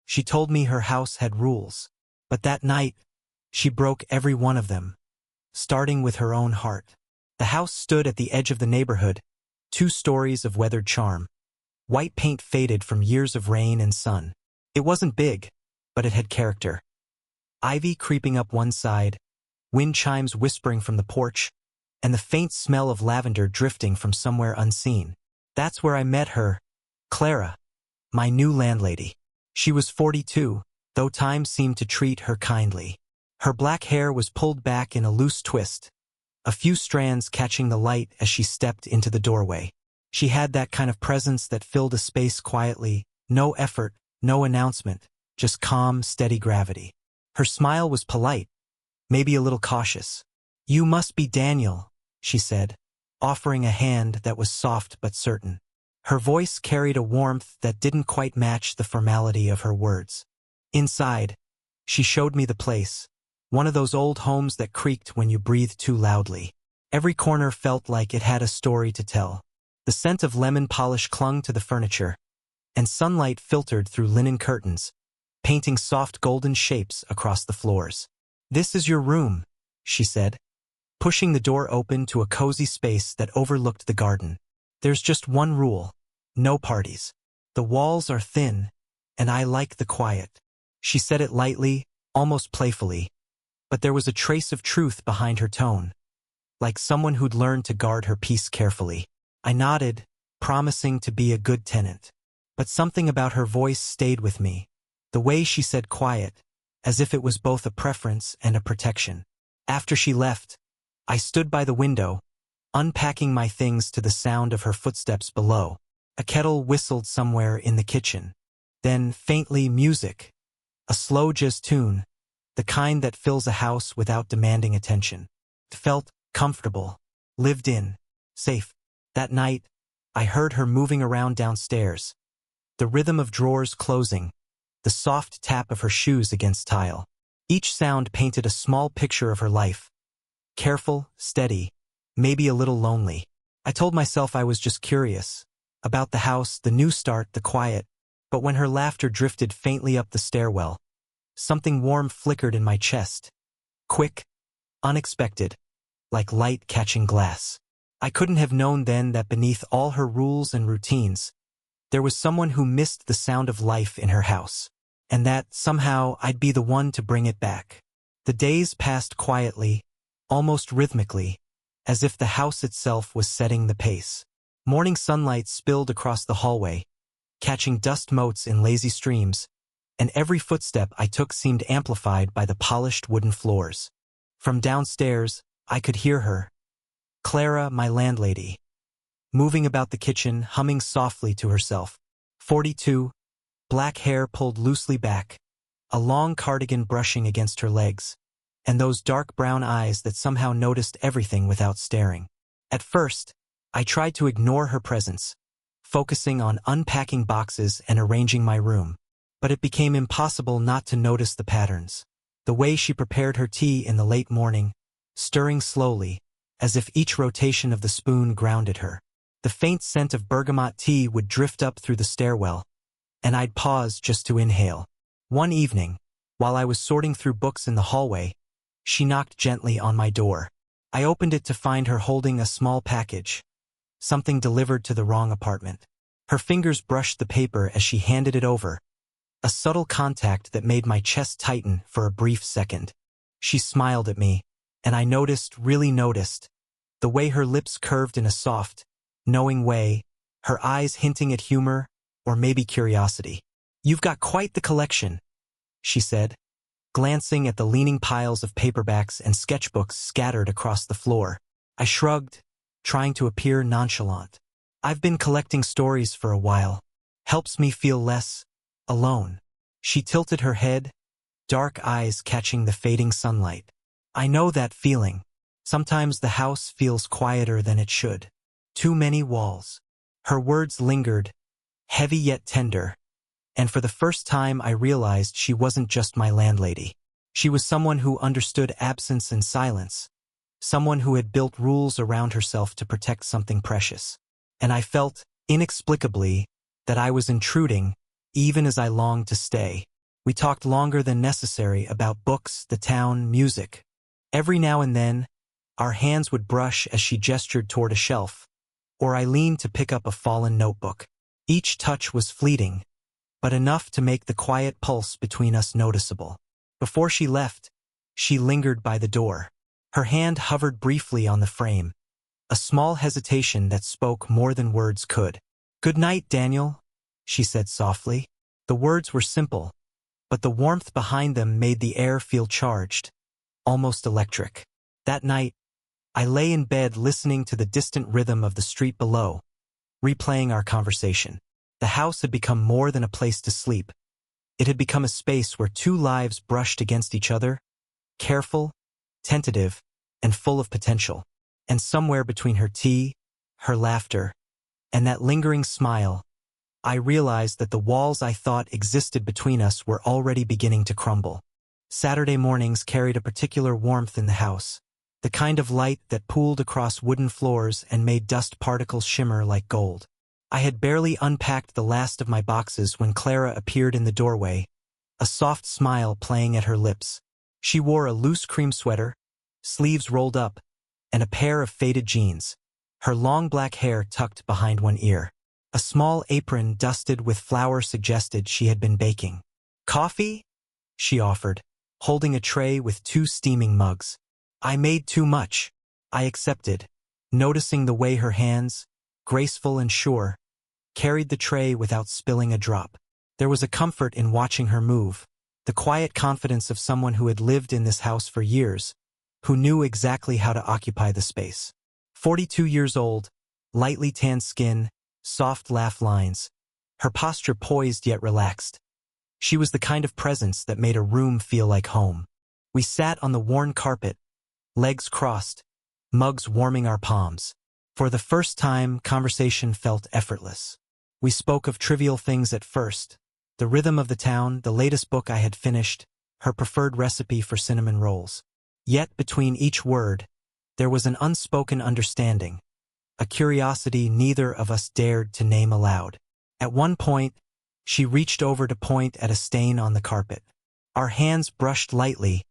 She told me her house had rules. But that night, she broke every one of them, starting with her own heart. The house stood at the edge of the neighborhood, 2 stories of weathered charm. White paint faded from years of rain and sun. It wasn't big, but it had character. Ivy creeping up one side, wind chimes whispering from the porch, and the faint smell of lavender drifting from somewhere unseen. That's where I met her, Clara, my new landlady. She was 42, though time seemed to treat her kindly. Her black hair was pulled back in a loose twist, a few strands catching the light as she stepped into the doorway. She had that kind of presence that filled a space quietly, no effort, no announcement, just calm, steady gravity. Her smile was polite, maybe a little cautious. "You must be Daniel," she said, offering a hand that was soft but certain. Her voice carried a warmth that didn't quite match the formality of her words. Inside, she showed me the place, one of those old homes that creaked when you breathed too loudly. Every corner felt like it had a story to tell. The scent of lemon polish clung to the furniture, and sunlight filtered through linen curtains, painting soft golden shapes across the floors. "This is your room," she said, pushing the door open to a cozy space that overlooked the garden. "There's just one rule: no parties. The walls are thin, and I like the quiet." She said it lightly, almost playfully, but there was a trace of truth behind her tone, like someone who'd learned to guard her peace carefully. I nodded, promising to be a good tenant. But something about her voice stayed with me, the way she said quiet, as if it was both a preference and a protection. After she left, I stood by the window, unpacking my things to the sound of her footsteps below. A kettle whistled somewhere in the kitchen. Then, faintly, music. A slow jazz tune, the kind that fills a house without demanding attention. It felt comfortable, lived in, safe. That night, I heard her moving around downstairs, the rhythm of drawers closing, the soft tap of her shoes against tile. Each sound painted a small picture of her life. Careful, steady, maybe a little lonely. I told myself I was just curious, about the house, the new start, the quiet. But when her laughter drifted faintly up the stairwell, something warm flickered in my chest. Quick, unexpected, like light catching glass. I couldn't have known then that beneath all her rules and routines, there was someone who missed the sound of life in her house, and that, somehow, I'd be the one to bring it back. The days passed quietly, almost rhythmically, as if the house itself was setting the pace. Morning sunlight spilled across the hallway, catching dust motes in lazy streams, and every footstep I took seemed amplified by the polished wooden floors. From downstairs, I could hear her, Clara, my landlady, moving about the kitchen, humming softly to herself. 42, black hair pulled loosely back, a long cardigan brushing against her legs, and those dark brown eyes that somehow noticed everything without staring. At first, I tried to ignore her presence, focusing on unpacking boxes and arranging my room. But it became impossible not to notice the patterns. The way she prepared her tea in the late morning, stirring slowly, as if each rotation of the spoon grounded her. The faint scent of bergamot tea would drift up through the stairwell, and I'd pause just to inhale. One evening, while I was sorting through books in the hallway, she knocked gently on my door. I opened it to find her holding a small package, something delivered to the wrong apartment. Her fingers brushed the paper as she handed it over, a subtle contact that made my chest tighten for a brief second. She smiled at me, and I really noticed, the way her lips curved in a soft, knowing way, her eyes hinting at humor, or maybe curiosity. "You've got quite the collection," she said, glancing at the leaning piles of paperbacks and sketchbooks scattered across the floor. I shrugged, trying to appear nonchalant. "I've been collecting stories for a while. Helps me feel less alone." She tilted her head, dark eyes catching the fading sunlight. "I know that feeling. Sometimes the house feels quieter than it should. Too many walls." Her words lingered, heavy yet tender, and for the first time I realized she wasn't just my landlady. She was someone who understood absence and silence, someone who had built rules around herself to protect something precious. And I felt, inexplicably, that I was intruding, even as I longed to stay. We talked longer than necessary about books, the town, music. Every now and then, our hands would brush as she gestured toward a shelf, or I leaned to pick up a fallen notebook. Each touch was fleeting, but enough to make the quiet pulse between us noticeable. Before she left, she lingered by the door. Her hand hovered briefly on the frame, a small hesitation that spoke more than words could. "Good night, Daniel," she said softly. The words were simple, but the warmth behind them made the air feel charged, almost electric. That night, I lay in bed listening to the distant rhythm of the street below, replaying our conversation. The house had become more than a place to sleep. It had become a space where two lives brushed against each other, careful, tentative, and full of potential. And somewhere between her tea, her laughter, and that lingering smile, I realized that the walls I thought existed between us were already beginning to crumble. Saturday mornings carried a particular warmth in the house, the kind of light that pooled across wooden floors and made dust particles shimmer like gold. I had barely unpacked the last of my boxes when Clara appeared in the doorway, a soft smile playing at her lips. She wore a loose cream sweater, sleeves rolled up, and a pair of faded jeans, her long black hair tucked behind one ear. A small apron dusted with flour suggested she had been baking. "Coffee?" she offered, holding a tray with 2 steaming mugs. "I made too much," I accepted, noticing the way her hands, graceful and sure, carried the tray without spilling a drop. There was a comfort in watching her move, the quiet confidence of someone who had lived in this house for years, who knew exactly how to occupy the space. 42 years old, lightly tanned skin, soft laugh lines, her posture poised yet relaxed. She was the kind of presence that made a room feel like home. We sat on the worn carpet, legs crossed, mugs warming our palms. For the first time, conversation felt effortless. We spoke of trivial things at first, the rhythm of the town, the latest book I had finished, her preferred recipe for cinnamon rolls. Yet between each word, there was an unspoken understanding, a curiosity neither of us dared to name aloud. At one point, she reached over to point at a stain on the carpet. Our hands brushed lightly,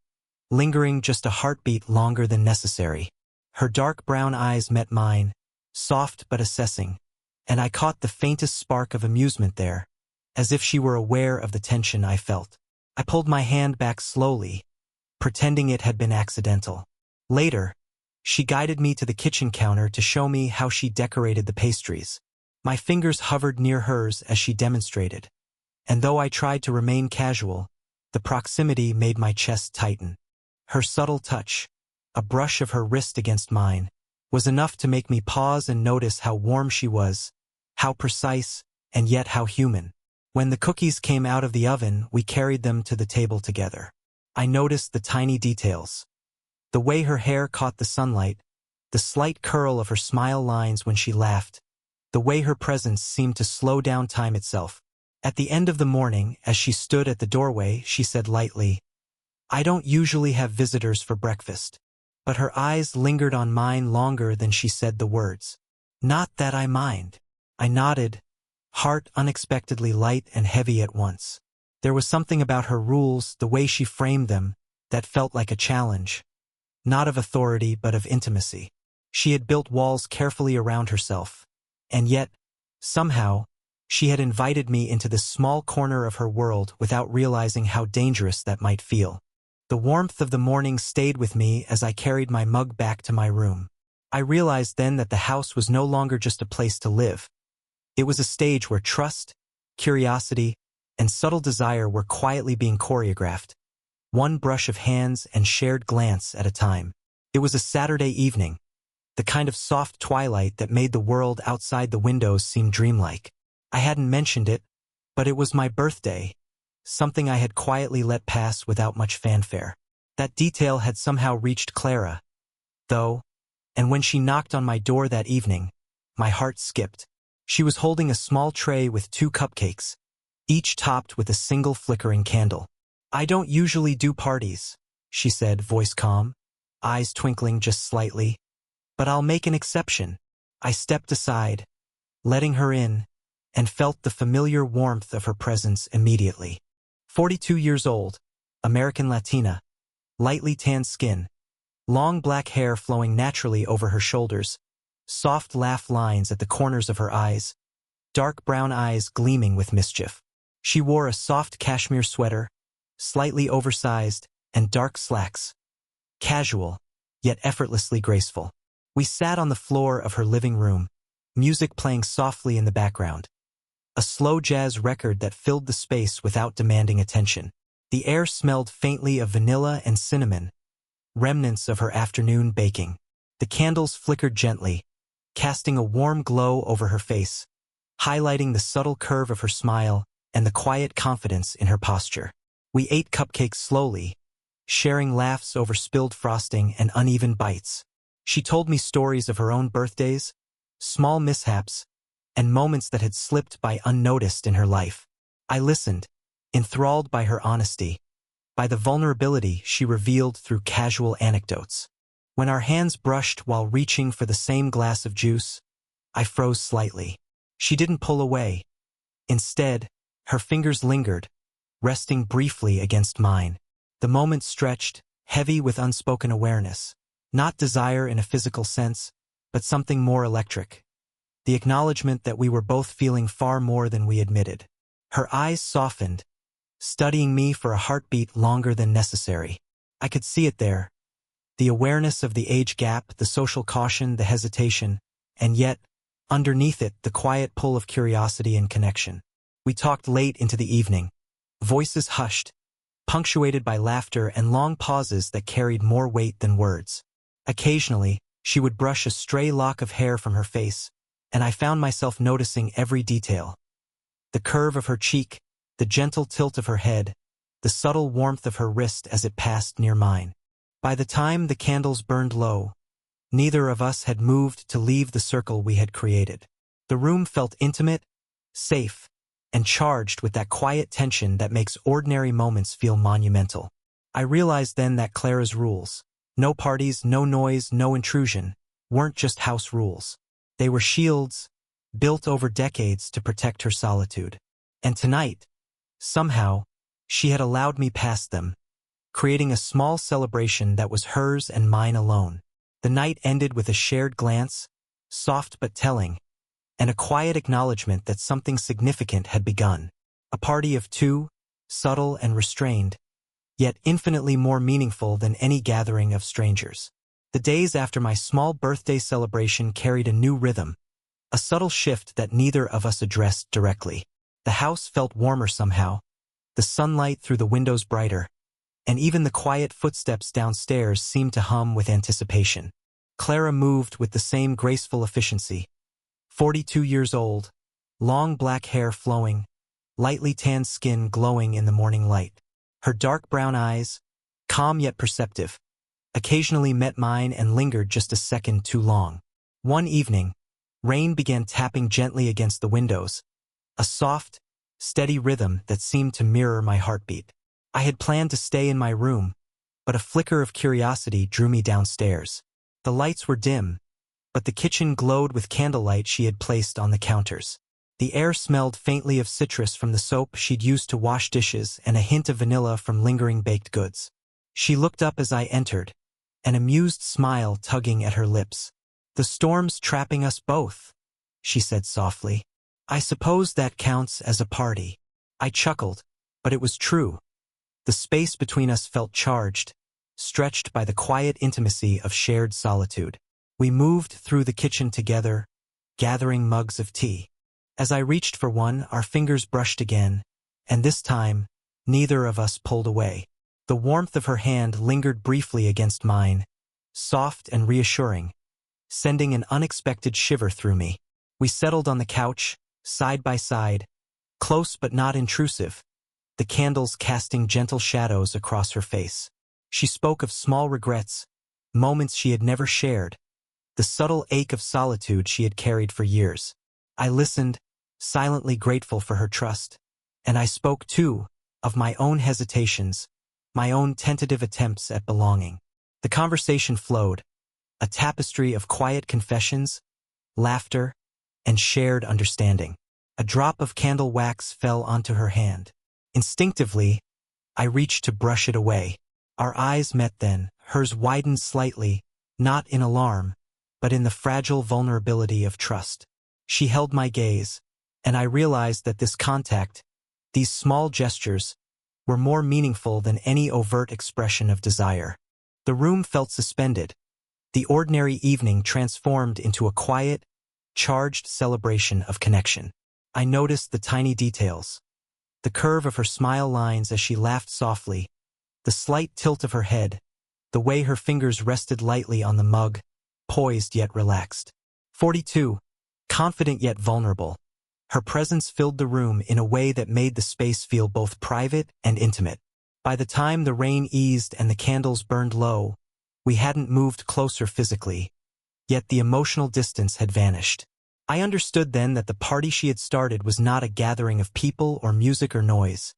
lingering just a heartbeat longer than necessary. Her dark brown eyes met mine, soft but assessing, and I caught the faintest spark of amusement there, as if she were aware of the tension I felt. I pulled my hand back slowly, pretending it had been accidental. Later, she guided me to the kitchen counter to show me how she decorated the pastries. My fingers hovered near hers as she demonstrated, and though I tried to remain casual, the proximity made my chest tighten. Her subtle touch, a brush of her wrist against mine, was enough to make me pause and notice how warm she was, how precise, and yet how human. When the cookies came out of the oven, we carried them to the table together. I noticed the tiny details. The way her hair caught the sunlight, the slight curl of her smile lines when she laughed, the way her presence seemed to slow down time itself. At the end of the morning, as she stood at the doorway, she said lightly, "I don't usually have visitors for breakfast." But her eyes lingered on mine longer than she said the words. "Not that I mind." I nodded, heart unexpectedly light and heavy at once. There was something about her rules, the way she framed them, that felt like a challenge. Not of authority, but of intimacy. She had built walls carefully around herself, and yet, somehow, she had invited me into this small corner of her world without realizing how dangerous that might feel. The warmth of the morning stayed with me as I carried my mug back to my room. I realized then that the house was no longer just a place to live. It was a stage where trust, curiosity, and subtle desire were quietly being choreographed, one brush of hands and shared glance at a time. It was a Saturday evening, the kind of soft twilight that made the world outside the windows seem dreamlike. I hadn't mentioned it, but it was my birthday, something I had quietly let pass without much fanfare. That detail had somehow reached Clara, though, and when she knocked on my door that evening, my heart skipped. She was holding a small tray with 2 cupcakes, each topped with a single flickering candle. "I don't usually do parties," she said, voice calm, eyes twinkling just slightly, "but I'll make an exception." I stepped aside, letting her in, and felt the familiar warmth of her presence immediately. 42 years old, American Latina, lightly tanned skin, long black hair flowing naturally over her shoulders, soft laugh lines at the corners of her eyes, dark brown eyes gleaming with mischief. She wore a soft cashmere sweater, slightly oversized, and dark slacks. Casual, yet effortlessly graceful. We sat on the floor of her living room, music playing softly in the background. A slow jazz record that filled the space without demanding attention. The air smelled faintly of vanilla and cinnamon, remnants of her afternoon baking. The candles flickered gently, casting a warm glow over her face, highlighting the subtle curve of her smile and the quiet confidence in her posture. We ate cupcakes slowly, sharing laughs over spilled frosting and uneven bites. She told me stories of her own birthdays, small mishaps, and moments that had slipped by unnoticed in her life. I listened, enthralled by her honesty, by the vulnerability she revealed through casual anecdotes. When our hands brushed while reaching for the same glass of juice, I froze slightly. She didn't pull away. Instead, her fingers lingered, resting briefly against mine. The moment stretched, heavy with unspoken awareness. Not desire in a physical sense, but something more electric. The acknowledgement that we were both feeling far more than we admitted. Her eyes softened, studying me for a heartbeat longer than necessary. I could see it there. The awareness of the age gap, the social caution, the hesitation, and yet, underneath it, the quiet pull of curiosity and connection. We talked late into the evening, voices hushed, punctuated by laughter and long pauses that carried more weight than words. Occasionally, she would brush a stray lock of hair from her face, and I found myself noticing every detail. The curve of her cheek, the gentle tilt of her head, the subtle warmth of her wrist as it passed near mine. By the time the candles burned low, neither of us had moved to leave the circle we had created. The room felt intimate, safe, and charged with that quiet tension that makes ordinary moments feel monumental. I realized then that Clara's rules, no parties, no noise, no intrusion, weren't just house rules. They were shields, built over decades to protect her solitude. And tonight, somehow, she had allowed me past them, creating a small celebration that was hers and mine alone. The night ended with a shared glance, soft but telling, and a quiet acknowledgement that something significant had begun. A party of two, subtle and restrained, yet infinitely more meaningful than any gathering of strangers. The days after my small birthday celebration carried a new rhythm, a subtle shift that neither of us addressed directly. The house felt warmer somehow, the sunlight through the windows brighter, and even the quiet footsteps downstairs seemed to hum with anticipation. Clara moved with the same graceful efficiency. 42 years old, long black hair flowing, lightly tanned skin glowing in the morning light. Her dark brown eyes, calm yet perceptive, occasionally met mine and lingered just a second too long. One evening, rain began tapping gently against the windows, a soft, steady rhythm that seemed to mirror my heartbeat. I had planned to stay in my room, but a flicker of curiosity drew me downstairs. The lights were dim, but the kitchen glowed with candlelight she had placed on the counters. The air smelled faintly of citrus from the soap she'd used to wash dishes and a hint of vanilla from lingering baked goods. She looked up as I entered, an amused smile tugging at her lips. "The storm's trapping us both," she said softly. "I suppose that counts as a party." I chuckled, but it was true. The space between us felt charged, stretched by the quiet intimacy of shared solitude. We moved through the kitchen together, gathering mugs of tea. As I reached for one, our fingers brushed again, and this time, neither of us pulled away. The warmth of her hand lingered briefly against mine, soft and reassuring, sending an unexpected shiver through me. We settled on the couch, side by side, close but not intrusive, the candles casting gentle shadows across her face. She spoke of small regrets, moments she had never shared, the subtle ache of solitude she had carried for years. I listened, silently grateful for her trust, and I spoke, too, of my own hesitations, my own tentative attempts at belonging. The conversation flowed, a tapestry of quiet confessions, laughter, and shared understanding. A drop of candle wax fell onto her hand. Instinctively, I reached to brush it away. Our eyes met then, hers widened slightly, not in alarm, but in the fragile vulnerability of trust. She held my gaze, and I realized that this contact, these small gestures, were more meaningful than any overt expression of desire. The room felt suspended. The ordinary evening transformed into a quiet, charged celebration of connection. I noticed the tiny details. The curve of her smile lines as she laughed softly, the slight tilt of her head, the way her fingers rested lightly on the mug, poised yet relaxed. 42. Confident yet vulnerable. Her presence filled the room in a way that made the space feel both private and intimate. By the time the rain eased and the candles burned low, we hadn't moved closer physically, yet the emotional distance had vanished. I understood then that the party she had started was not a gathering of people or music or noise.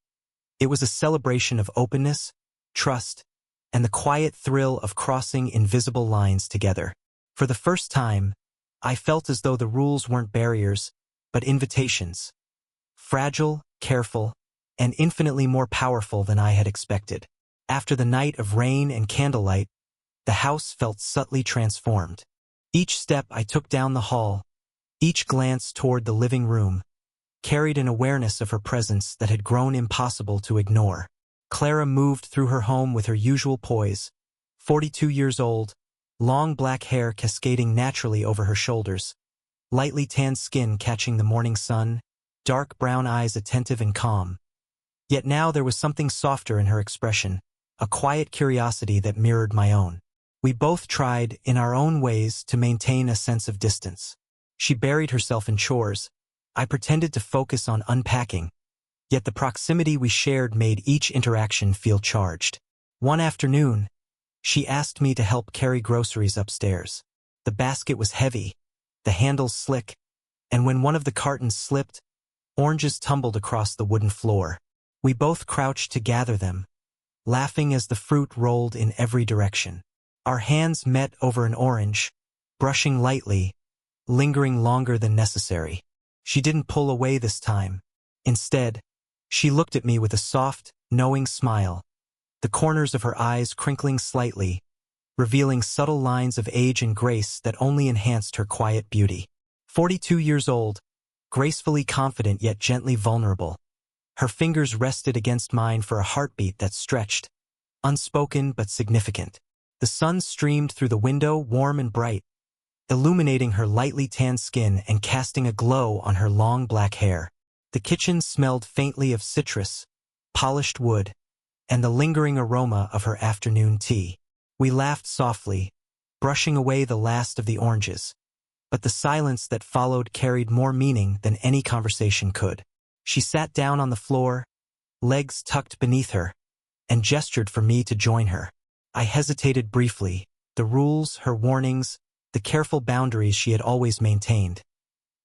It was a celebration of openness, trust, and the quiet thrill of crossing invisible lines together. For the first time, I felt as though the rules weren't barriers, but invitations. Fragile, careful, and infinitely more powerful than I had expected. After the night of rain and candlelight, the house felt subtly transformed. Each step I took down the hall, each glance toward the living room, carried an awareness of her presence that had grown impossible to ignore. Clara moved through her home with her usual poise, 42 years old, long black hair cascading naturally over her shoulders, lightly tanned skin catching the morning sun, dark brown eyes attentive and calm. Yet now there was something softer in her expression, a quiet curiosity that mirrored my own. We both tried, in our own ways, to maintain a sense of distance. She buried herself in chores. I pretended to focus on unpacking. Yet the proximity we shared made each interaction feel charged. One afternoon, she asked me to help carry groceries upstairs. The basket was heavy, the handles slick, and when one of the cartons slipped, oranges tumbled across the wooden floor. We both crouched to gather them, laughing as the fruit rolled in every direction. Our hands met over an orange, brushing lightly, lingering longer than necessary. She didn't pull away this time. Instead, she looked at me with a soft, knowing smile, the corners of her eyes crinkling slightly, revealing subtle lines of age and grace that only enhanced her quiet beauty. 42 years old, gracefully confident yet gently vulnerable. Her fingers rested against mine for a heartbeat that stretched, unspoken but significant. The sun streamed through the window, warm and bright, illuminating her lightly tanned skin and casting a glow on her long black hair. The kitchen smelled faintly of citrus, polished wood, and the lingering aroma of her afternoon tea. We laughed softly, brushing away the last of the oranges, but the silence that followed carried more meaning than any conversation could. She sat down on the floor, legs tucked beneath her, and gestured for me to join her. I hesitated briefly, the rules, her warnings, the careful boundaries she had always maintained.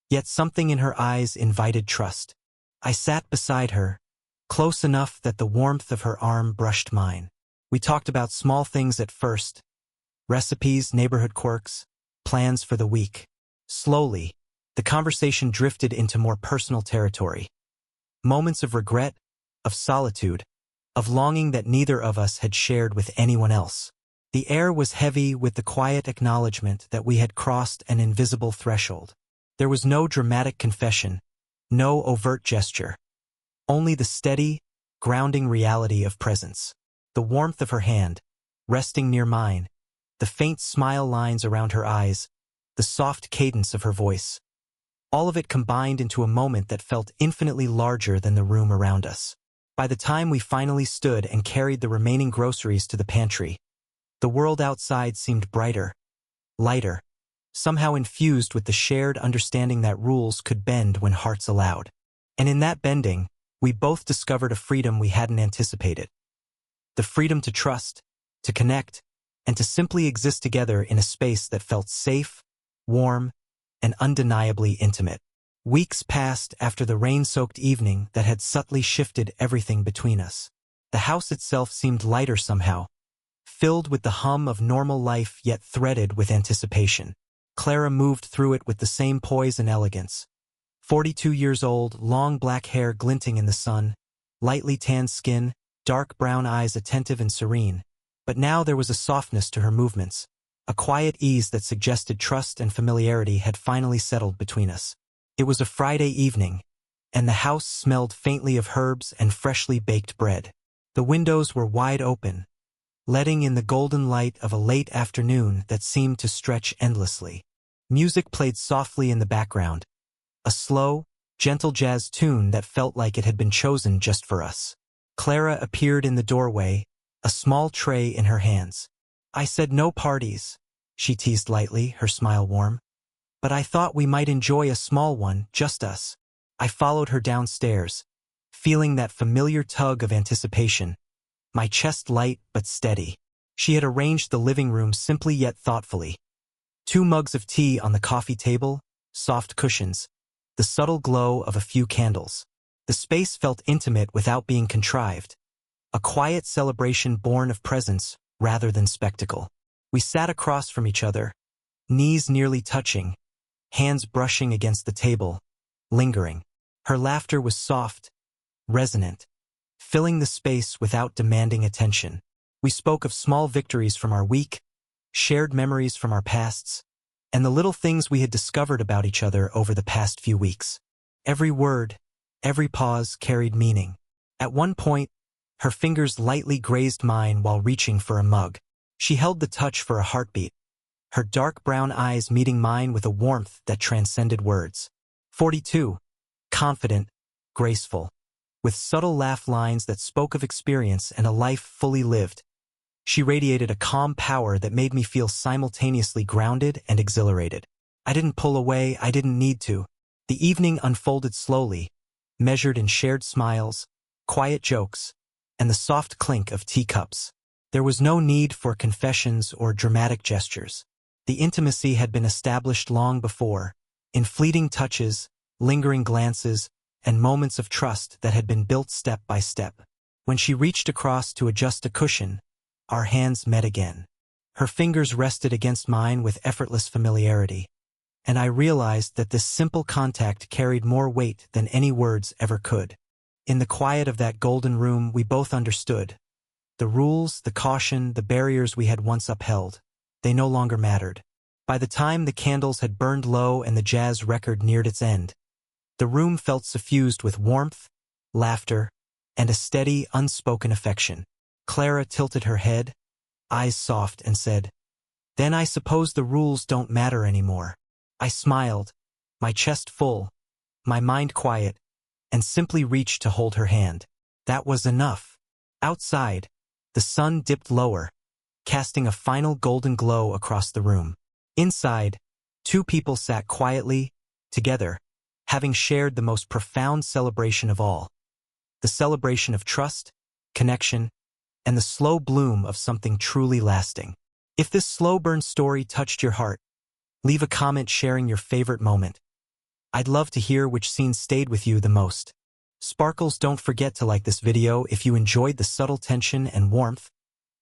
Yet something in her eyes invited trust. I sat beside her, close enough that the warmth of her arm brushed mine. We talked about small things at first, recipes, neighborhood quirks, plans for the week. Slowly, the conversation drifted into more personal territory. Moments of regret, of solitude, of longing that neither of us had shared with anyone else. The air was heavy with the quiet acknowledgement that we had crossed an invisible threshold. There was no dramatic confession, no overt gesture, only the steady, grounding reality of presence. The warmth of her hand, resting near mine, the faint smile lines around her eyes, the soft cadence of her voice. All of it combined into a moment that felt infinitely larger than the room around us. By the time we finally stood and carried the remaining groceries to the pantry, the world outside seemed brighter, lighter, somehow infused with the shared understanding that rules could bend when hearts allowed. And in that bending, we both discovered a freedom we hadn't anticipated. The freedom to trust, to connect, and to simply exist together in a space that felt safe, warm, and undeniably intimate. Weeks passed after the rain-soaked evening that had subtly shifted everything between us. The house itself seemed lighter somehow, filled with the hum of normal life yet threaded with anticipation. Clara moved through it with the same poise and elegance. 42 years old, long black hair glinting in the sun, lightly tanned skin, dark brown eyes attentive and serene, but now there was a softness to her movements, a quiet ease that suggested trust and familiarity had finally settled between us. It was a Friday evening, and the house smelled faintly of herbs and freshly baked bread. The windows were wide open, letting in the golden light of a late afternoon that seemed to stretch endlessly. Music played softly in the background, a slow, gentle jazz tune that felt like it had been chosen just for us. Clara appeared in the doorway, a small tray in her hands. "I said no parties," she teased lightly, her smile warm. "But I thought we might enjoy a small one, just us." I followed her downstairs, feeling that familiar tug of anticipation, my chest light but steady. She had arranged the living room simply yet thoughtfully. 2 mugs of tea on the coffee table, soft cushions, the subtle glow of a few candles. The space felt intimate without being contrived, a quiet celebration born of presence rather than spectacle. We sat across from each other, knees nearly touching, hands brushing against the table, lingering. Her laughter was soft, resonant, filling the space without demanding attention. We spoke of small victories from our week, shared memories from our pasts, and the little things we had discovered about each other over the past few weeks. Every word, every pause carried meaning. At one point, her fingers lightly grazed mine while reaching for a mug. She held the touch for a heartbeat, her dark brown eyes meeting mine with a warmth that transcended words. 42. Confident, graceful, with subtle laugh lines that spoke of experience and a life fully lived. She radiated a calm power that made me feel simultaneously grounded and exhilarated. I didn't pull away, I didn't need to. The evening unfolded slowly, measured in shared smiles, quiet jokes, and the soft clink of teacups. There was no need for confessions or dramatic gestures. The intimacy had been established long before, in fleeting touches, lingering glances, and moments of trust that had been built step by step. When she reached across to adjust a cushion, our hands met again. Her fingers rested against mine with effortless familiarity, and I realized that this simple contact carried more weight than any words ever could. In the quiet of that golden room, we both understood. The rules, the caution, the barriers we had once upheld, they no longer mattered. By the time the candles had burned low and the jazz record neared its end, the room felt suffused with warmth, laughter, and a steady, unspoken affection. Clara tilted her head, eyes soft, and said, "Then I suppose the rules don't matter anymore." I smiled, my chest full, my mind quiet, and simply reached to hold her hand. That was enough. Outside, the sun dipped lower, casting a final golden glow across the room. Inside, 2 people sat quietly, together, having shared the most profound celebration of all. The celebration of trust, connection, and the slow bloom of something truly lasting. If this slow burn story touched your heart, leave a comment sharing your favorite moment. I'd love to hear which scene stayed with you the most. Sparkles, don't forget to like this video if you enjoyed the subtle tension and warmth,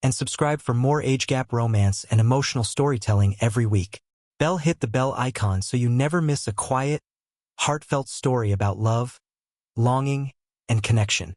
and subscribe for more age gap romance and emotional storytelling every week. Hit the bell icon so you never miss a quiet, heartfelt story about love, longing, and connection.